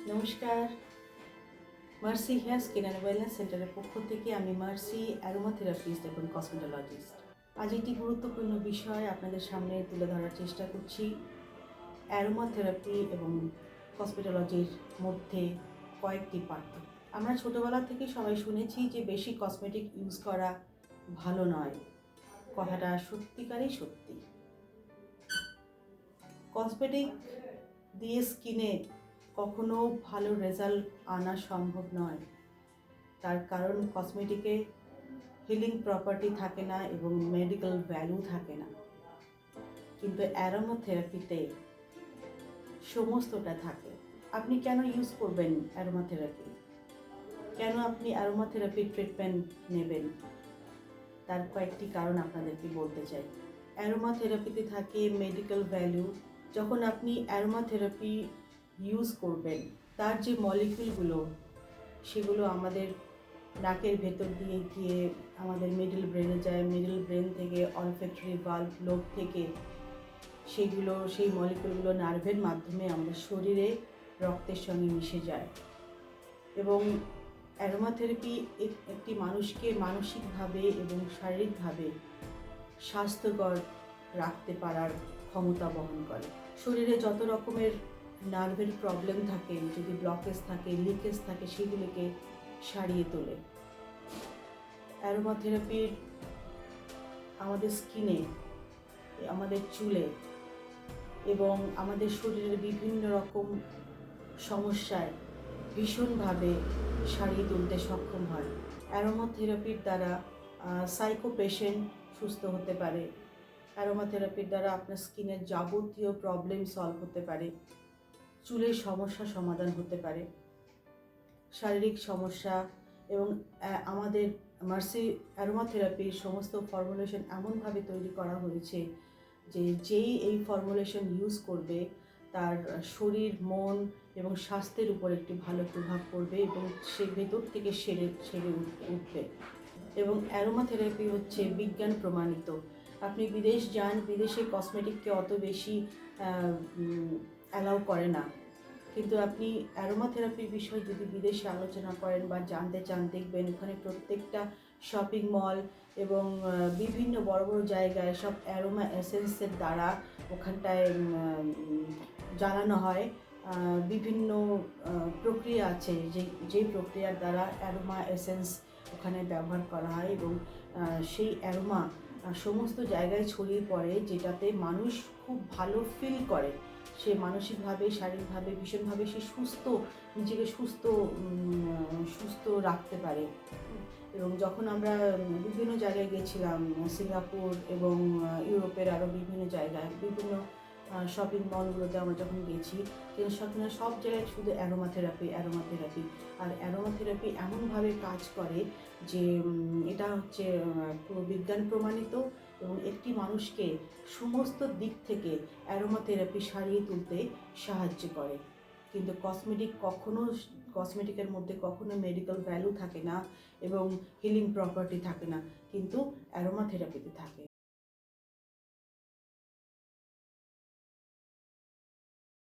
নমস্কার, Mercy hair skin and wellness সেন্টারের পক্ষ থেকে আমি মার্সি অ্যারোমা থেরাপিস্ট এবং কসমেটোলজিস্ট। আজ একটি গুরুত্বপূর্ণ বিষয় আপনাদের সামনে তুলে ধরার চেষ্টা করছি। অ্যারোমা থেরাপি এবং কসমেটোলজির মধ্যে কয়েকটি পার্থক্য। আমরা ছোটোবেলা থেকে সবাই শুনেছি যে বেশি কসমেটিক ইউজ করা ভালো নয়। কথাটা সত্যিকারই সত্যি। কসমেটিক দিয়ে স্কিনে কখনো ভালো রেজাল্ট আনা সম্ভব নয়। তার কারণ কসমেটিকে হিলিং প্রপার্টি থাকে না এবং মেডিকেল ভ্যালু থাকে না, কিন্তু অ্যারোমা থেরাপিতে সমস্তটা থাকে। আপনি কেন ইউজ করবেন অ্যারোমা থেরাপি? কেন আপনি অ্যারোমা থেরাপির ট্রিটমেন্ট নেবেন? তার কয়েকটি কারণ আপনাদেরকে বলতে চাই। অ্যারোমা থেরাপিতে থাকে মেডিকেল ভ্যালু। যখন আপনি অ্যারোমা থেরাপি ইউজ করবেন, তার যে মলিকিউলগুলো সেগুলো আমাদের নাকের ভেতর দিয়ে গিয়ে আমাদের মিডল ব্রেনে যায়। মিডল ব্রেন থেকে অলফ্যাক্টরি ভালভ লোব থেকে সেই মলিকিউলগুলো নার্ভের মাধ্যমে আমাদের শরীরে রক্তের সঙ্গে মিশে যায়। এবং অ্যারোমা থেরাপি একটি মানুষকে মানসিকভাবে এবং শারীরিকভাবে স্বাস্থ্যকর রাখতে পারার ক্ষমতা বহন করে। শরীরে যত রকমের নার্ভের প্রবলেম থাকে, যদি ব্লকেজ থাকে, লিকেজ থাকে, সেগুলোকে সারিয়ে তোলে। অ্যারোমা থেরাপির আমাদের স্কিনে, আমাদের চুলে এবং আমাদের শরীরের বিভিন্ন রকম সমস্যায় ভীষণভাবে সারিয়ে তুলতে সক্ষম হয়। অ্যারোমা থেরাপির দ্বারা সাইকো পেশেন্ট সুস্থ হতে পারে। অ্যারোমা থেরাপির দ্বারা আপনার স্কিনের যাবতীয় প্রবলেম সলভ হতে পারে। চুলের সমস্যা সমাধান হতে পারে, শারীরিক সমস্যা। এবং আমাদের মার্সি অ্যারোমা থেরাপির সমস্ত ফর্মুলেশন এমনভাবে তৈরি করা হয়েছে যে যেই এই ফর্মুলেশন ইউজ করবে তার শরীর, মন এবং স্বাস্থ্যের উপর একটি ভালো প্রভাব পড়বে এবং সে ভেতর থেকে সেরে উঠবে। এবং অ্যারোমা থেরাপি হচ্ছে বিজ্ঞান প্রমাণিত। আপনি বিদেশ যান, বিদেশে কসমেটিককে অত বেশি অ্যালাউ করে না, কিন্তু আপনি অ্যারোমা থেরাপির বিষয়ে যদি বিদেশে আলোচনা করেন বা জানতে চান, দেখবেন ওখানে প্রত্যেকটা শপিং মল এবং বিভিন্ন বড় বড় জায়গায় সব অ্যারোমা এসেন্সের দ্বারা ওখানটায় জ্বালানো হয়। বিভিন্ন প্রক্রিয়া আছে যে প্রক্রিয়ার দ্বারা অ্যারোমা এসেন্স ওখানে ব্যবহার করা হয় এবং সেই অ্যারোমা সমস্ত জায়গায় ছড়িয়ে পড়ে, যেটাতে মানুষ খুব ভালো ফিল করে। সে মানসিকভাবে, শারীরিকভাবে ভীষণভাবে সে নিজেকে সুস্থ রাখতে পারে। এবং যখন আমরা বিভিন্ন জায়গায় গেছিলাম, সিঙ্গাপুর এবং ইউরোপের আরও বিভিন্ন জায়গায়, বিভিন্ন শপিং মলগুলোতে আমরা যখন গেছি, সেখানে সব জায়গায় শুধু অ্যারোমা থেরাপি। আর অ্যারোমা থেরাপি এমনভাবে কাজ করে যে এটা হচ্ছে পুরো বিজ্ঞান প্রমাণিত এবং একটি মানুষকে সমস্ত দিক থেকে অ্যারোমা থেরাপি সারিয়ে তুলতে সাহায্য করে। কিন্তু কসমেটিকের মধ্যে কখনো মেডিকেল ভ্যালু থাকে না এবং হিলিং প্রপার্টি থাকে না, কিন্তু অ্যারোমা থেরাপিতে থাকে।